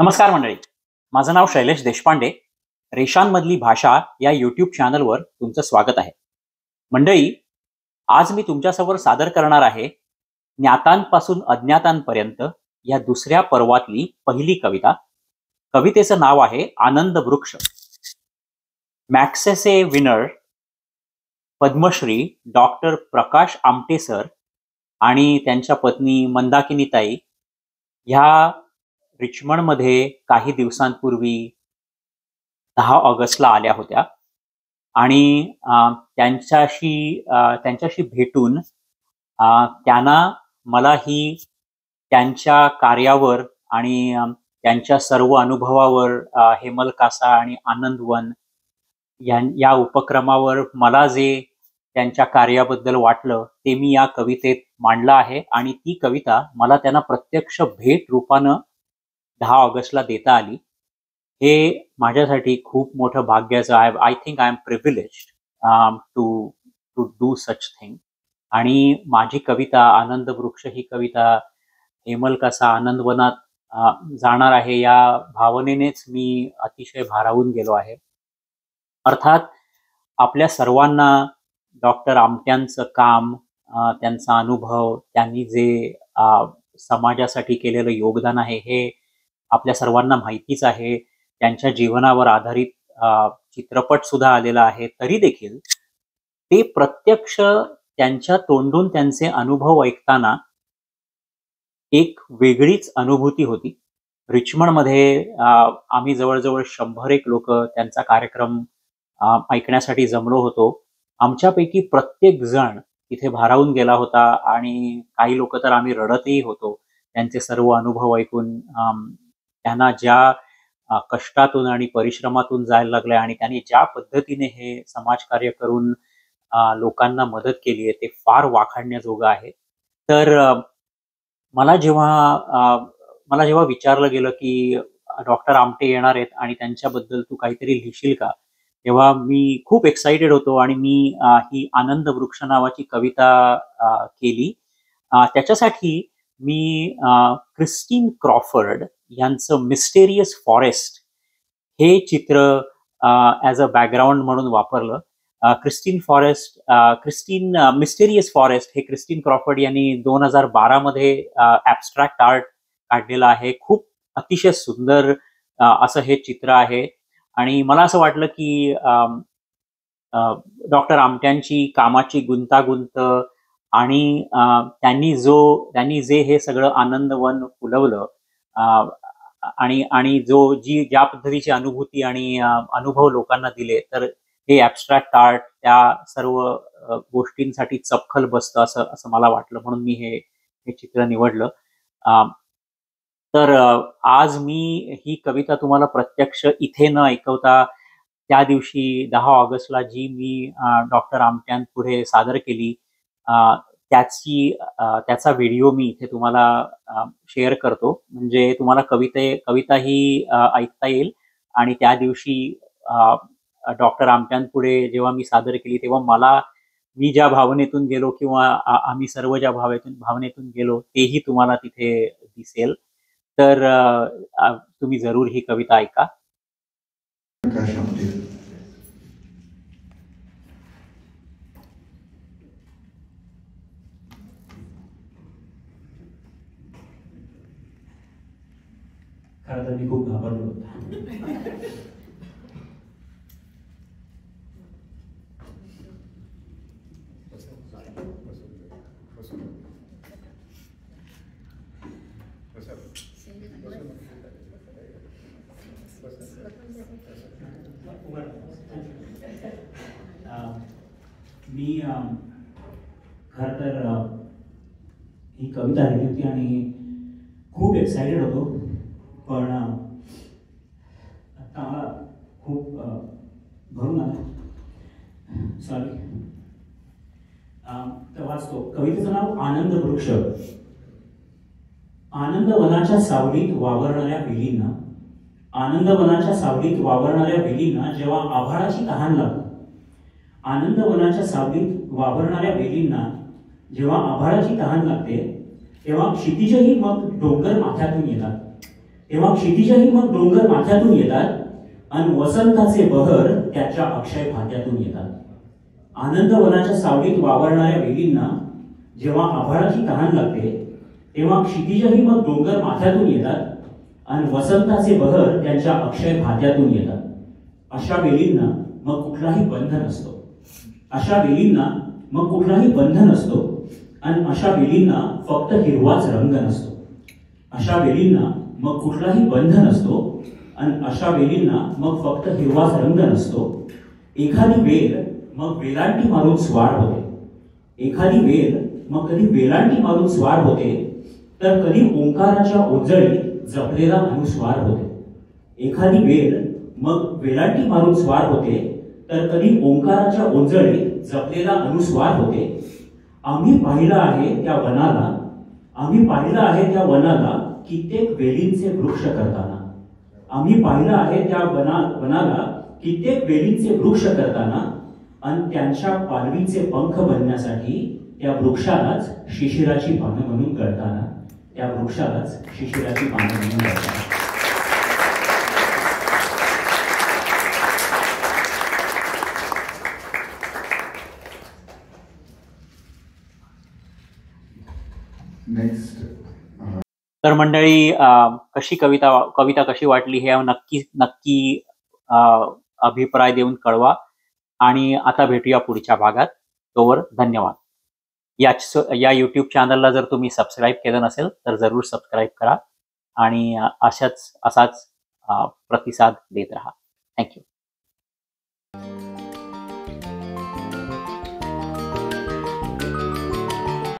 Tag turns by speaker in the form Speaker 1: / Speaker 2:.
Speaker 1: नमस्कार मंडळी, माझं नाव शैलेश देशपांडे. रेषांमधली भाषा या यूट्यूब चॅनलवर तुमचं स्वागत आहे. मंडळी, आज मी तुमच्यासमोर सादर करणार आहे ज्ञातांपासून अज्ञातांपर्यंत या दुसऱ्या पर्वातली पहिली कविता. कवितेचं नाव आहे आनंद वृक्ष. Magsaysay winner Padmashri doctor Prakash Amte sir आणि त्यांच्या पत्नी मंदाकिनीताई ह्या रिचमंडमध्ये काही दिवसांपूर्वी 10 ऑगस्टला आल्या होत्या आणि त्यांच्याशी भेटून त्यांना मला ही त्यांच्या कार्यावर आणि त्यांच्या सर्व अनुभवावर हेमलकासा आणि आनंदवन या उपक्रमावर मला जे त्यांच्या कार्याबद्दल वाटलं ते मी या कवितेत मांडलं आहे आणि ती कविता मला त्यांना प्रत्यक्ष भेट रूपानं 10 ऑगस्टला देता आली. हे माझ्यासाठी खूप मोठं भाग्याचं आहे. I think I am privileged to do such thing. आणि माझी कविता आनंद वृक्ष ही कविता हेमलकासा आनंदवनात जाणार आहे या भावनेनेच मी अतिशय भारावून गेलो आहे. अर्थात आपल्या सर्वांना डॉक्टर आमट्यांचं काम, त्यांचा अनुभव, त्यांनी जे समाजासाठी केलेलं योगदान आहे हे आपल्या सर्वांना माहितीच आहे. त्यांच्या जीवनावर आधारित चित्रपट सुद्धा आलेला आहे. तरी देखील ते प्रत्यक्ष त्यांच्या तोंडून त्यांचे अनुभव ऐकताना एक वेगळीच अनुभूती होती. रिचमंडमध्ये आम्ही जवळजवळ 100 लोक त्यांचा कार्यक्रम ऐकण्यासाठी जमलो होतो. आमच्यापैकी प्रत्येक जण तिथे भारावून गेला होता आणि काही लोक तर आम्ही रडतही होतो त्यांचे सर्व अनुभव ऐकून. त्यांना ज्या कष्टातून आणि परिश्रमातून जायला लागले आणि त्यांनी ज्या पद्धतीने हे समाजकार्य करून लोकांना मदत केली आहे ते फार वाखाणण्याजोगं आहे. तर मला जेव्हा विचारलं गेलं की डॉक्टर आमटे येणार आहेत आणि त्यांच्याबद्दल तू काहीतरी लिहिशील का, तेव्हा मी खूप एक्साइटेड होतो आणि मी ही आनंद वृक्ष नावाची कविता केली. त्याच्यासाठी मी क्रिस्टीन क्रॉफर्ड यांचं मिस्टेरियस फॉरेस्ट हे चित्र ॲज अ बॅकग्राऊंड म्हणून वापरलं. मिस्टेरियस फॉरेस्ट हे क्रिस्टीन क्रॉफर्ड यांनी 2012 मध्ये ॲब्स्ट्रॅक्ट आर्ट काढलेलं आहे. खूप अतिशय सुंदर असं हे चित्र आहे आणि मला असं वाटलं की डॉक्टर आमट्यांची कामाची गुंतागुंत आणि त्यांनी जे हे सगळं आनंदवन फुलवलं आणि ज्या पद्धतीची अनुभूती आणि अनुभव लोकांना दिले, तर हे ॲब्स्ट्रॅक्ट आर्ट त्या सर्व गोष्टींसाठी चपखल बसतं असं मला वाटलं, म्हणून मी हे चित्र निवडलं. तर आज मी ही कविता तुम्हाला प्रत्यक्ष इथे न ऐकवता त्या दिवशी 10 ऑगस्टला जी मी डॉक्टर आमट्यांपुढे सादर केली त्याचा व्हिडिओ मी इथे तुम्हाला शेअर करतो, म्हणजे तुम्हाला कविता ही ऐकता येईल. आणि त्या दिवशी डॉक्टर आमट्यांपुढे जेव्हा मी सादर केली तेव्हा मी ज्या भावनेतून गेलो किंवा आम्ही सर्व ज्या भावनेतून गेलो तेही तुम्हाला तिथे दिसेल. तर तुम्ही जरूर ही कविता ऐका.
Speaker 2: खरं तर मी खूप घाबरलो होतो. मी खरं तर ही कविता लिहिली होती आणि खूप एक्सायटेड होतो, पण आता मला खूप भरून आलं. सॉरी. तर वाचतो. कवितेचं नाव आनंद वृक्ष. आनंदवनाच्या सावलीत वावरणाऱ्या वेलींना, आनंदवनाच्या सावलीत वावरणाऱ्या वेलींना जेव्हा आभाळाची तहान लागते, आनंदवनाच्या सावलीत वावरणाऱ्या वेलींना जेव्हा आभाळाची तहान लागते तेव्हा क्षितिजही मग डोंगर माथ्यातून येतात. तेव्हा क्षितिजही मग डोंगर माथ्यातून येतात आणि वसंताचे बहर त्याच्या अक्षय भाग्यातून येतात. आनंदवनाच्या सावलीत वावरणाऱ्या वेलींना जेव्हा आभाळाची तहान लागते तेव्हा क्षितिजही मग डोंगर माथ्यातून येतात आणि वसंताचे बहर त्यांच्या अक्षय भाग्यातून येतात. अशा वेलींना मग कुठलाही बंध नसतो. अशा वेलींना मग कुठलाही बंध नसतो आणि अशा वेलींना फक्त हिरवाच रंग नसतो. अशा वेलींना मग कुठलाही बंध नसतो आणि अशा वेलींना मग फक्त हिरवाच रंग नसतो. एखादी वेल मग वेलांटी मारून स्वार होते. एखादी वेल मग कधी वेलांटी मारून स्वार होते तर कधी ओंकाराच्या ओंजळीत जपलेला अनुस्वार होते. एखादी वेल मग वेलांटी मारून स्वार होते तर कधी ओंकाराच्या ओंजळीत जपलेला अनुस्वार होते. आम्ही पाहिलं आहे त्या वनाला, आम्ही पाहिलं आहे त्या वनाला कित्येक वेलींचे वृक्ष करताना. आम्ही पाहिलं आहे त्या वनाला कित्येक वेलींचे वृक्ष करताना आणि त्यांच्या पालवीचे पंख बनण्यासाठी त्या वृक्षालाच शिशिराची पानं म्हणून कळताना. त्या वृक्षालाच शिशिराची पानं म्हणून कळताना.
Speaker 3: नेक्स्ट.
Speaker 1: तर मंडळी, कशी कविता कशी वाटली हे नक्की अभिप्राय देऊन कळवा. आणि आता भेटूया पुढच्या भागात. तोवर धन्यवाद. या यूट्यूब चॅनलला जर तुम्ही सबस्क्राईब केलं नसेल तर जरूर सबस्क्राईब करा आणि असाच प्रतिसाद देत राहा. थँक्यू.